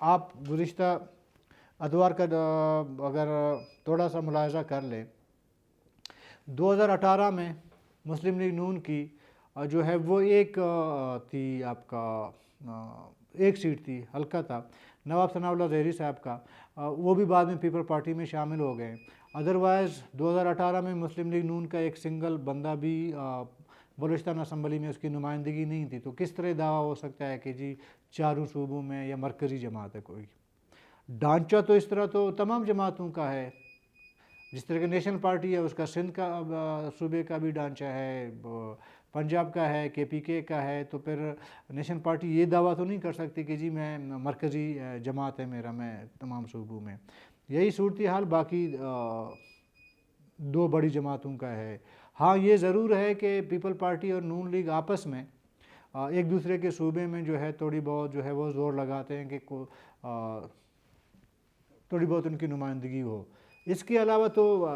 آپ گزشتہ ادوار کا اگر تھوڑا سا ملاحظہ کر لیں، 2018 میں مسلم لیگ نون کی جو ہے وہ ایک تھی آپ کا ایک سیٹ تھی، حلقہ تھا نواب ثناء اللہ زہری صاحب کا، وہ بھی بعد میں پیپل پارٹی میں شامل ہو گئے۔ ادروائز 2018 میں مسلم لیگ نون کا ایک سنگل بندہ بھی بلوچستان اسمبلی میں اس کی نمائندگی نہیں تھی، تو کس طرح دعویٰ ہو سکتا ہے کہ جی چاروں صوبوں میں یا مرکزی جماعت ہے کوئی؟ ڈھانچہ تو اس طرح تو تمام جماعتوں کا ہے، جس طرح کہ نیشنل پارٹی ہے اس کا سندھ کا صوبے کا بھی ڈھانچہ ہے، پنجاب کا ہے، کے پی کے کا ہے، تو پھر نیشنل پارٹی یہ دعویٰ تو نہیں کر سکتی کہ جی میں مرکزی جماعت ہے میرا، میں تمام صوبوں میں۔ یہی صورتحال باقی دو بڑی جماعتوں کا ہے۔ ہاں یہ ضرور ہے کہ پیپل پارٹی اور نون لیگ آپس میں ایک دوسرے کے صوبے میں جو ہے تھوڑی بہت جو ہے وہ زور لگاتے ہیں کہ تھوڑی بہت ان کی نمائندگی ہو۔ اس کے علاوہ تو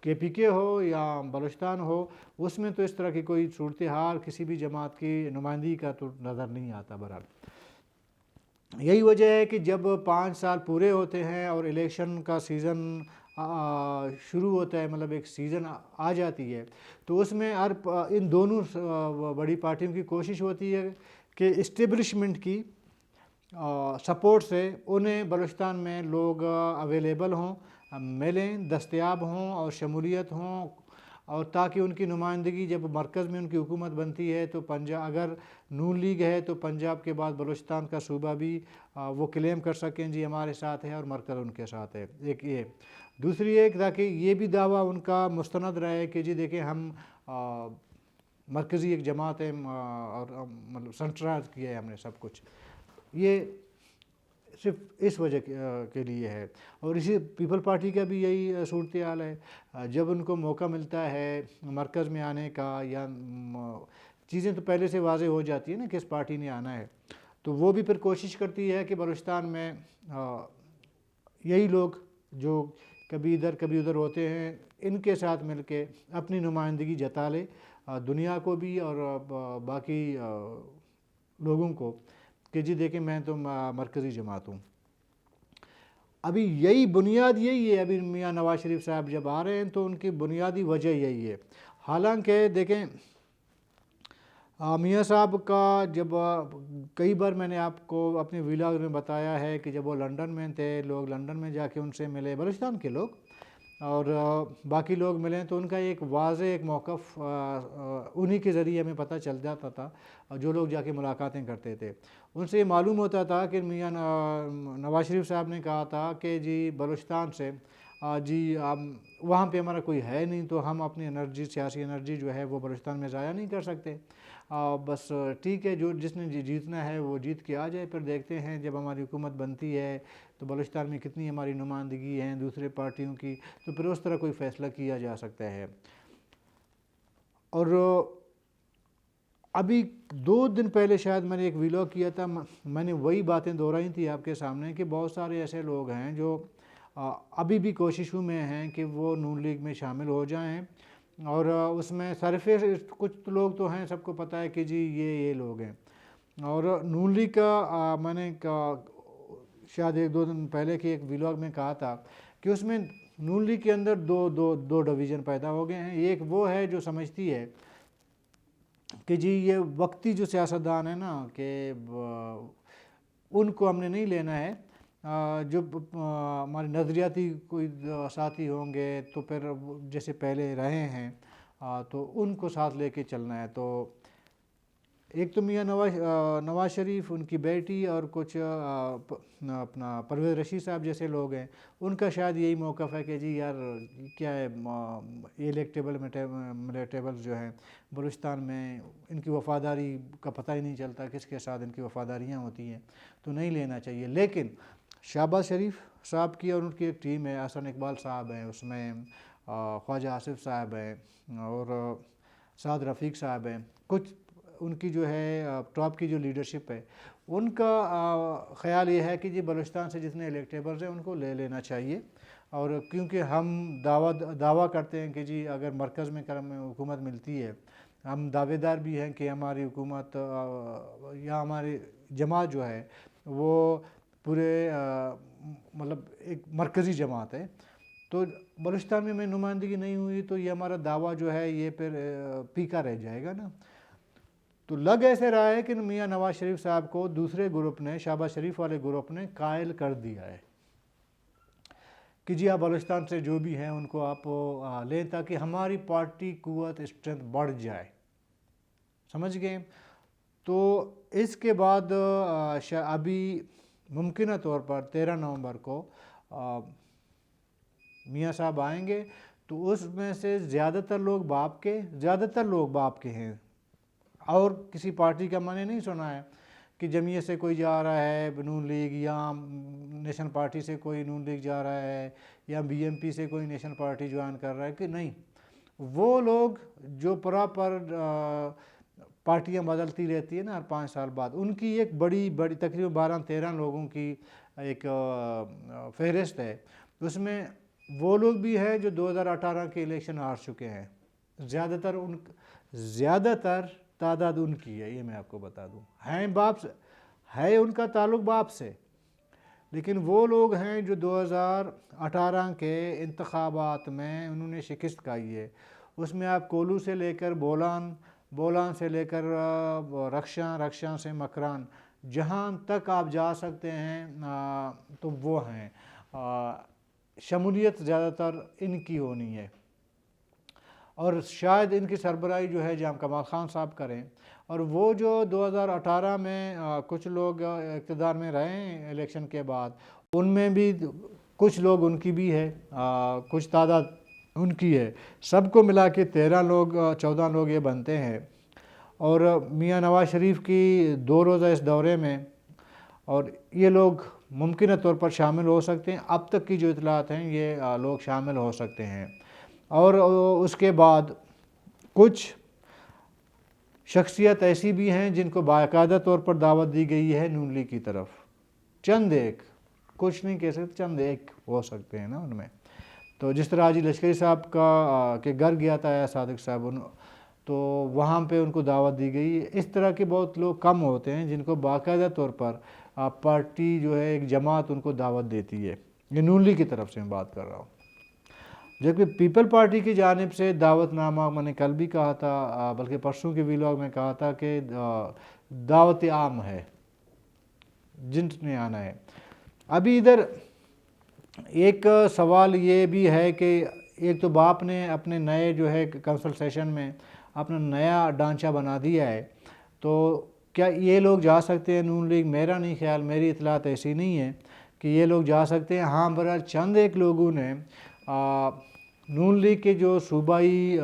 کے پی کے ہو یا بلوچستان ہو، اس میں تو اس طرح کی کوئی صورتحال کسی بھی جماعت کی نمائندگی کا تو نظر نہیں آتا۔ بہرحال یہی وجہ ہے کہ جب 5 سال پورے ہوتے ہیں اور الیکشن کا سیزن شروع ہوتا ہے، مطلب ایک سیزن آ جاتی ہے، تو اس میں ان دونوں بڑی پارٹیوں کی کوشش ہوتی ہے کہ اسٹیبلشمنٹ کی سپورٹ سے انہیں بلوچستان میں لوگ اویلیبل ہوں، ملیں، دستیاب ہوں اور شمولیت ہوں، اور تاکہ ان کی نمائندگی جب مرکز میں ان کی حکومت بنتی ہے تو اگر نون لیگ ہے تو پنجاب کے بعد بلوچستان کا صوبہ بھی وہ کلیم کر سکیں جی ہمارے ساتھ ہے اور مرکز ان کے ساتھ ہے۔ ایک یہ دوسری ایک تاکہ یہ بھی دعویٰ ان کا مستند رہے کہ جی دیکھیں ہم مرکزی ایک جماعت ہے اور مطلب سنٹرائز کیا ہے ہم نے سب کچھ۔ یہ صرف اس وجہ کے لیے ہے، اور اسی پیپل پارٹی کا بھی یہی صورتحال ہے۔ جب ان کو موقع ملتا ہے مرکز میں آنے کا یا چیزیں تو پہلے سے واضح ہو جاتی ہیں نا کس پارٹی نے آنا ہے، تو وہ بھی پھر کوشش کرتی ہے کہ بلوچستان میں یہی لوگ جو کبھی ادھر کبھی ادھر ہوتے ہیں ان کے ساتھ مل کے اپنی نمائندگی جتا لے دنیا کو بھی اور باقی لوگوں کو کہ جی دیکھیں میں تو مرکزی جماعت ہوں۔ ابھی یہی بنیاد یہی ہے، ابھی میاں نواز شریف صاحب جب آ رہے ہیں تو ان کی بنیادی وجہ یہی ہے۔ حالانکہ دیکھیں میاں صاحب کا جب کئی بار میں نے آپ کو اپنے ویلاگ میں بتایا ہے کہ جب وہ لنڈن میں تھے، لوگ لنڈن میں جا کے ان سے ملے، بلوچستان کے لوگ اور باقی لوگ ملیں، تو ان کا ایک واضح ایک موقف انہی کے ذریعے ہمیں پتہ چل جاتا تھا، جو لوگ جا کے ملاقاتیں کرتے تھے ان سے یہ معلوم ہوتا تھا کہ میاں نواز شریف صاحب نے کہا تھا کہ جی بلوچستان سے جی وہاں پہ ہمارا کوئی ہے نہیں، تو ہم اپنی انرجی سیاسی انرجی جو ہے وہ بلوچستان میں ضائع نہیں کر سکتے، بس ٹھیک ہے جس نے جیتنا ہے وہ جیت کے آ جائے، پھر دیکھتے ہیں جب ہماری حکومت بنتی ہے تو بلوچستان میں کتنی ہماری نمائندگی ہیں دوسرے پارٹیوں کی، تو پھر اس طرح کوئی فیصلہ کیا جا سکتا ہے۔ اور ابھی 2 دن پہلے شاید میں نے ایک ویلاگ کیا تھا، میں نے وہی باتیں دہرائی تھی آپ کے سامنے کہ بہت سارے ایسے لوگ ہیں جو ابھی بھی کوششوں میں ہیں کہ وہ نون لیگ میں شامل ہو جائیں، اور اس میں کچھ لوگ تو ہیں سب کو پتہ ہے کہ جی یہ لوگ ہیں، اور نون لیگ کا میں نے شاید 1-2 دن پہلے کے ایک ویلاگ میں کہا تھا کہ اس میں نون لیگ کے اندر دو ڈویژن پیدا ہو گئے ہیں۔ ایک وہ ہے جو سمجھتی ہے کہ جی یہ وقتی جو سیاستدان ہیں نا کہ ان کو ہم نے نہیں لینا ہے، جو ہمارے نظریاتی کوئی ساتھی ہوں گے تو پھر جیسے پہلے رہے ہیں تو ان کو ساتھ لے کے چلنا ہے۔ تو ایک تو میاں نواز شریف، ان کی بیٹی اور کچھ اپنا پرویز رشید صاحب جیسے لوگ ہیں، ان کا شاید یہی موقف ہے کہ جی یار کیا ہے یہ ملیٹیبل جو ہیں بلوچستان میں ان کی وفاداری کا پتہ ہی نہیں چلتا کس کے ساتھ ان کی وفاداریاں ہوتی ہیں، تو نہیں لینا چاہیے۔ لیکن شہباز شریف صاحب کی اور ان کی ایک ٹیم ہے، احسن اقبال صاحب ہیں اس میں، خواجہ آصف صاحب ہیں اور سعد رفیق صاحب ہیں، کچھ ان کی جو ہے ٹاپ کی جو لیڈرشپ ہے ان کا خیال یہ ہے کہ جی بلوچستان سے جتنے الیکٹیبلز ہیں ان کو لے لینا چاہیے، اور کیونکہ ہم دعویٰ کرتے ہیں کہ جی اگر مرکز میں حکومت ملتی ہے، ہم دعوے دار بھی ہیں کہ ہماری حکومت یا ہماری جماعت جو ہے وہ پورے مطلب ایک مرکزی جماعت ہے، تو بلوچستان میں نمائندگی نہیں ہوئی تو یہ ہمارا دعویٰ جو ہے یہ پھر پیکا رہ جائے گا نا۔ تو لگ ایسے رہا ہے کہ میاں نواز شریف صاحب کو دوسرے گروپ نے، شہباز شریف والے گروپ نے قائل کر دیا ہے کہ جی آپ بلوچستان سے جو بھی ہیں ان کو آپ لیں تاکہ ہماری پارٹی قوت اسٹرینتھ بڑھ جائے، سمجھ گئے۔ تو اس کے بعد ابھی ممکنہ طور پر 13 نومبر کو میاں صاحب آئیں گے، تو اس میں سے زیادہ تر لوگ باپ کے ہیں، اور کسی پارٹی کا میں نے نہیں سنا ہے کہ جمعیت سے کوئی جا رہا ہے نون لیگ، یا نیشنل پارٹی سے کوئی نون لیگ جا رہا ہے، یا بی ایم پی سے کوئی نیشنل پارٹی جوائن کر رہا ہے، کہ نہیں، وہ لوگ جو پراپر پارٹیاں بدلتی رہتی ہیں نا ہر 5 سال بعد، ان کی ایک بڑی تقریباً 12-13 لوگوں کی ایک فہرست ہے، اس میں وہ لوگ بھی ہیں جو 2018 کے الیکشن ہار چکے ہیں، زیادہ تر تعداد ان کی ہے، یہ میں آپ کو بتا دوں، ہے ان کا تعلق باپ سے، لیکن وہ لوگ ہیں جو 2018 کے انتخابات میں انہوں نے شکست کھائی ہے، اس میں آپ کولو سے لے کر بولان سے لے کر رکشاں سے مکران، جہاں تک آپ جا سکتے ہیں تو وہ ہیں، شمولیت زیادہ تر ان کی ہونی ہے، اور شاید ان کی سربراہی جو ہے جام کمال خان صاحب کریں، اور وہ جو 2018 میں کچھ لوگ اقتدار میں رہے ہیں الیکشن کے بعد، ان میں بھی کچھ لوگ ان کی بھی ہے، کچھ تعداد ان کی ہے، سب کو ملا کے 14 لوگ یہ بنتے ہیں، اور میاں نواز شریف کی 2 روزہ اس دورے میں، اور یہ لوگ ممکنہ طور پر شامل ہو سکتے ہیں، اب تک کی جو اطلاعات ہیں یہ لوگ شامل ہو سکتے ہیں، اور اس کے بعد کچھ شخصیت ایسی بھی ہیں جن کو باقاعدہ طور پر دعوت دی گئی ہے نون لیگ کی طرف، کچھ نہیں کہہ سکتے، چند ایک ہو سکتے ہیں نا ان میں، تو جس طرح حاجی لشکری صاحب کے گھر گیا تھا صادق صاحب، تو وہاں پہ ان کو دعوت دی گئی، اس طرح کے بہت لوگ کم ہوتے ہیں جن کو باقاعدہ طور پر پارٹی جو ہے ایک جماعت ان کو دعوت دیتی ہے، یہ نون لیگ کی طرف سے میں بات کر رہا ہوں، جبکہ پیپل پارٹی کی جانب سے دعوت نامہ میں نے کل بھی کہا تھا، بلکہ پرسوں کے ویلاگ میں کہا تھا کہ دعوت عام ہے جن نے آنا ہے۔ ابھی ادھر ایک سوال یہ بھی ہے کہ ایک تو باپ نے اپنے نئے جو ہے کونسل سیشن میں اپنا نیا ڈھانچہ بنا دیا ہے، تو کیا یہ لوگ جا سکتے ہیں نون لیگ؟ میرا نہیں خیال، میری اطلاعات ایسی نہیں ہے کہ یہ لوگ جا سکتے ہیں، ہاں بہرحال چند ایک لوگوں نے نون لیگ کے جو صوبائی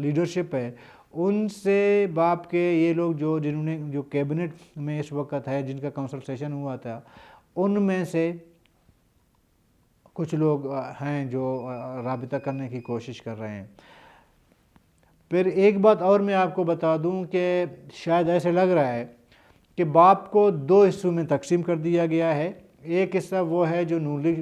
لیڈرشپ ہے ان سے باپ کے یہ لوگ جنہوں نے جو کیبنٹ میں اس وقت ہے، جن کا کونسل سیشن ہوا تھا، ان میں سے کچھ لوگ ہیں جو رابطہ کرنے کی کوشش کر رہے ہیں۔ پھر ایک بات اور میں آپ کو بتا دوں کہ شاید ایسے لگ رہا ہے کہ باپ کو 2 حصوں میں تقسیم کر دیا گیا ہے، ایک حصہ وہ ہے جو نون لیگ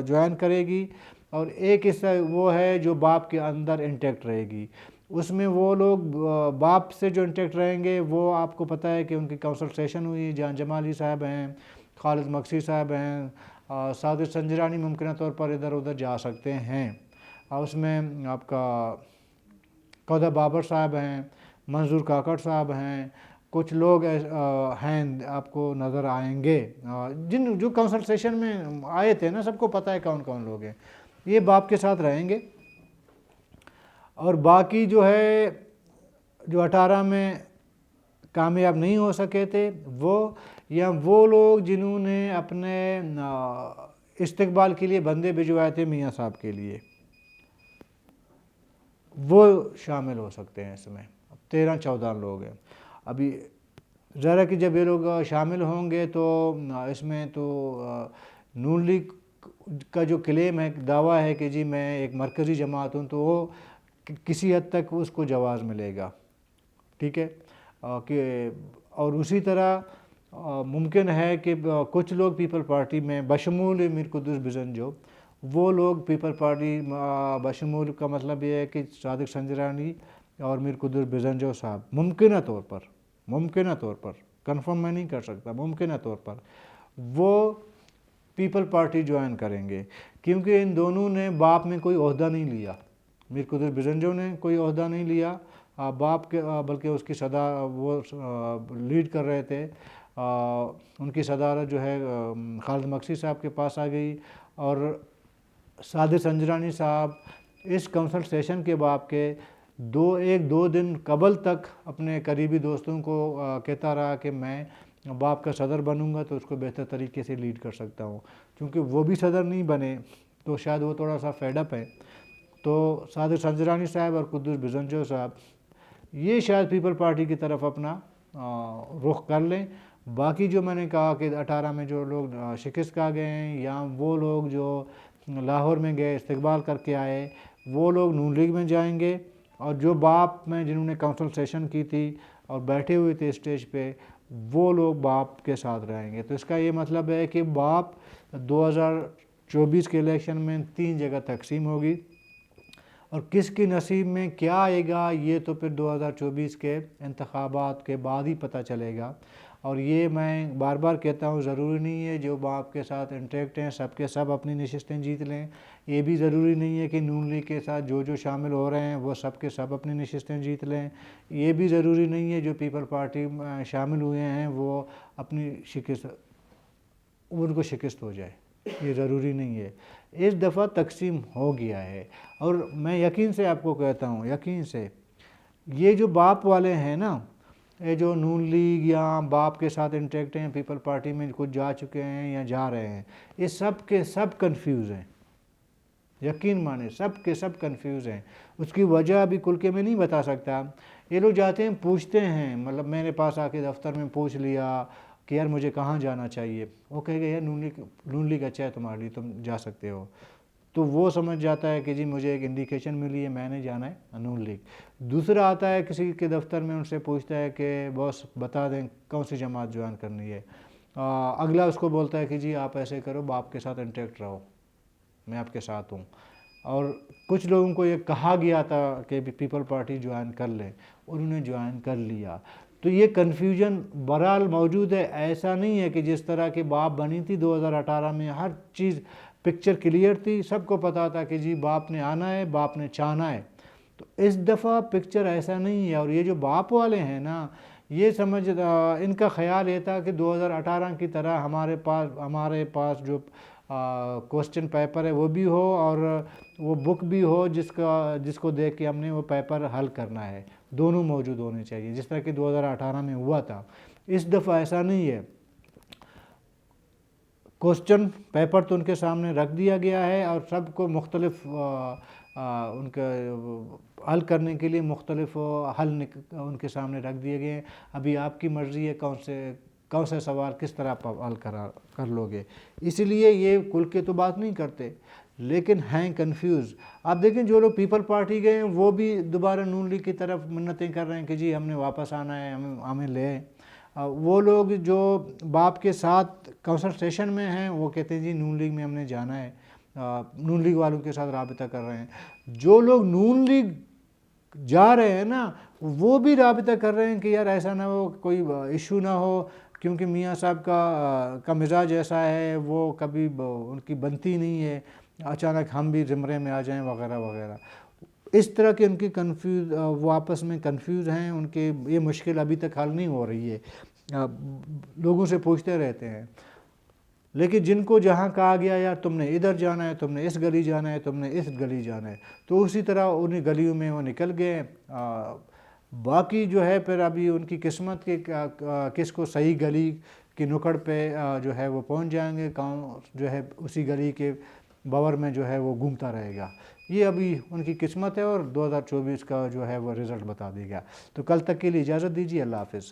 جوائن کرے گی، اور ایک حصہ وہ ہے جو باپ کے اندر انٹیکٹ رہے گی، اس میں وہ لوگ باپ سے جو انٹیکٹ رہیں گے وہ آپ کو پتہ ہے کہ ان کی کونسل سیشن ہوئی، جہاں جمالی صاحب ہیں، خالد مکسی صاحب ہیں، صادق سنجرانی ممکنہ طور پر ادھر ادھر جا سکتے ہیں، اس میں آپ کا قودہ بابر صاحب ہیں، منظور کاکڑ صاحب ہیں، کچھ لوگ ہیں آپ کو نظر آئیں گے، جو کونسل سیشن میں آئے تھے نا، سب کو پتہ ہے کون کون لوگ ہیں، یہ باپ کے ساتھ رہیں گے، اور باقی جو ہے جو 18 میں کامیاب نہیں ہو سکے تھے وہ لوگ جنہوں نے اپنے استقبال کے لیے بندے بھجوائے تھے میاں صاحب کے لیے، وہ شامل ہو سکتے ہیں اس میں، 13-14 لوگ ہیں۔ ابھی ذرا کہ جب یہ لوگ شامل ہوں گے تو اس میں تو نون لیگ کا جو کلیم ہے، دعویٰ ہے کہ جی میں ایک مرکزی جماعت ہوں، تو وہ کسی حد تک اس کو جواز ملے گا، ٹھیک ہے، اور اسی طرح ممکن ہے کہ کچھ لوگ پیپل پارٹی میں بشمول میر قدس بزنجو، وہ لوگ پیپل پارٹی بشمول کا مطلب یہ ہے کہ صادق سنجرانی اور میر قدس بزنجو صاحب ممکنہ طور پر کنفرم میں نہیں کر سکتا، ممکنہ طور پر وہ پیپل پارٹی جوائن کریں گے، کیونکہ ان دونوں نے باپ میں کوئی عہدہ نہیں لیا۔ میر قدرت بزنجو نے کوئی عہدہ نہیں لیا باپ کے، بلکہ اس کی وہ لیڈ کر رہے تھے۔ ان کی صدارت جو ہے خالد مکسی صاحب کے پاس آ گئی، اور صادق سنجرانی صاحب اس کنسلٹیشن کے بعد کے ایک دو دن قبل تک اپنے قریبی دوستوں کو کہتا رہا کہ میں باپ کا صدر بنوں گا تو اس کو بہتر طریقے سے لیڈ کر سکتا ہوں، کیونکہ وہ بھی صدر نہیں بنے تو شاید وہ تھوڑا سا فیڈ اپ ہے۔ تو صادق سنجرانی صاحب اور قدوس بزنجو صاحب یہ شاید پیپل پارٹی کی طرف اپنا رخ کر لیں۔ باقی جو میں نے کہا کہ 18 میں جو لوگ شکست کھا گئے ہیں، یا وہ لوگ جو لاہور میں گئے استقبال کر کے آئے، وہ لوگ نون لیگ میں جائیں گے، اور جو باپ میں جنہوں نے کنسلٹیشن کی تھی اور بیٹھے ہوئے تھے اسٹیج پہ، وہ لوگ باپ کے ساتھ رہیں گے۔ تو اس کا یہ مطلب ہے کہ باپ 2024 کے الیکشن میں 3 جگہ تقسیم ہوگی، اور کس کی نصیب میں کیا آئے گا یہ تو پھر 2024 کے انتخابات کے بعد ہی پتہ چلے گا۔ اور یہ میں بار بار کہتا ہوں، ضروری نہیں ہے جو باپ کے ساتھ انٹیکٹ ہیں سب کے سب اپنی نشستیں جیت لیں، یہ بھی ضروری نہیں ہے کہ نون لیگ کے ساتھ جو شامل ہو رہے ہیں وہ سب کے سب اپنی نشستیں جیت لیں، یہ بھی ضروری نہیں ہے جو پیپل پارٹی میں شامل ہوئے ہیں وہ اپنی ان کو شکست ہو جائے، یہ ضروری نہیں ہے۔ اس دفعہ تقسیم ہو گیا ہے، اور میں یقین سے آپ کو کہتا ہوں، یقین سے، یہ جو باپ والے ہیں نا، یہ جو نون لیگ یا باپ کے ساتھ انٹیکٹ ہیں، پیپل پارٹی میں کچھ جا چکے ہیں یا جا رہے ہیں، یہ سب کے سب کنفیوز ہیں، یقین مانیں سب کے سب کنفیوز ہیں۔ اس کی وجہ ابھی کھل کے میں نہیں بتا سکتا۔ یہ لوگ جاتے ہیں پوچھتے ہیں، مطلب میرے پاس آ کے دفتر میں پوچھ لیا کہ یار مجھے کہاں جانا چاہیے، وہ کہے گا یار نون لیگ اچھا ہے تمہارے لیے، تم جا سکتے ہو، تو وہ سمجھ جاتا ہے کہ جی مجھے ایک انڈیکیشن ملی ہے، میں نے جانا ہے نون لیگ۔ دوسرا آتا ہے کسی کے دفتر میں، ان سے پوچھتا ہے کہ باس بتا دیں کون سی جماعت جوائن کرنی ہے۔ اگلا اس کو بولتا ہے کہ جی آپ ایسے کرو، باپ کے ساتھ انٹیکٹ رہو، میں آپ کے ساتھ ہوں۔ اور کچھ لوگوں کو یہ کہا گیا تھا کہ پیپل پارٹی جوائن کر لیں، انہوں نے جوائن کر لیا۔ تو یہ کنفیوژن بہرحال موجود ہے، ایسا نہیں ہے کہ جس طرح کی باپ بنی تھی 2018 میں ہر چیز پکچر کلیئر تھی، سب کو پتا تھا کہ جی باپ نے آنا ہے، باپ نے چاہنا ہے۔ تو اس دفعہ پکچر ایسا نہیں ہے، اور یہ جو باپ والے ہیں نا، یہ ان کا خیال یہ تھا کہ 2018 کی طرح ہمارے پاس جو کوسچن پیپر ہے وہ بھی ہو، اور وہ بک بھی ہو جس کو دیکھ کے ہم نے وہ پیپر حل کرنا ہے، دونوں موجود ہونے چاہیے، جس طرح کہ 2018 میں ہوا تھا۔ اس دفعہ ایسا نہیں ہے، کوسچن پیپر تو ان کے سامنے رکھ دیا گیا ہے، اور سب کو مختلف ان کا حل کرنے کے لیے مختلف حل ان کے سامنے رکھ دیے گئے ہیں۔ ابھی آپ کی مرضی ہے کون سے سوال کس طرح حل کر لو گے، اسی لیے یہ کھل کے تو بات نہیں کرتے، لیکن ہیں کنفیوز۔ آپ دیکھیں جو لوگ پیپل پارٹی گئے ہیں وہ بھی دوبارہ نون لیگ کی طرف منتیں کر رہے ہیں کہ جی ہم نے واپس آنا ہے، ہمیں لیں۔ وہ لوگ جو باپ کے ساتھ کنسلٹیشن میں ہیں وہ کہتے ہیں جی نون لیگ میں ہم نے جانا ہے، نون لیگ والوں کے ساتھ رابطہ کر رہے ہیں۔ جو لوگ نون لیگ جا رہے ہیں نا، وہ بھی رابطہ کر رہے ہیں کہ یار ایسا نہ ہو کوئی ایشو نہ ہو، کیونکہ میاں صاحب کا مزاج ایسا ہے، وہ کبھی ان کی بنتی نہیں ہے، اچانک ہم بھی زمرے میں آ جائیں وغیرہ وغیرہ۔ اس طرح کے ان کی وہ آپس میں کنفیوز ہیں، ان کے یہ مشکل ابھی تک حل نہیں ہو رہی ہے، لوگوں سے پوچھتے رہتے ہیں۔ لیکن جن کو جہاں کہا گیا یار تم نے ادھر جانا ہے، تم نے اس گلی جانا ہے، تم نے اس گلی جانا ہے، تو اسی طرح انہیں گلیوں میں وہ نکل گئے۔ باقی جو ہے پھر ابھی ان کی قسمت کہ کس کو صحیح گلی کی نکڑ پہ جو ہے وہ پہنچ جائیں گے، جو ہے اسی گلی کے باور میں جو ہے وہ گھومتا رہے گا، یہ ابھی ان کی قسمت ہے، اور 2024 کا جو ہے وہ رزلٹ بتا دے گا۔ تو کل تک کے لیے اجازت دیجیے، اللہ حافظ۔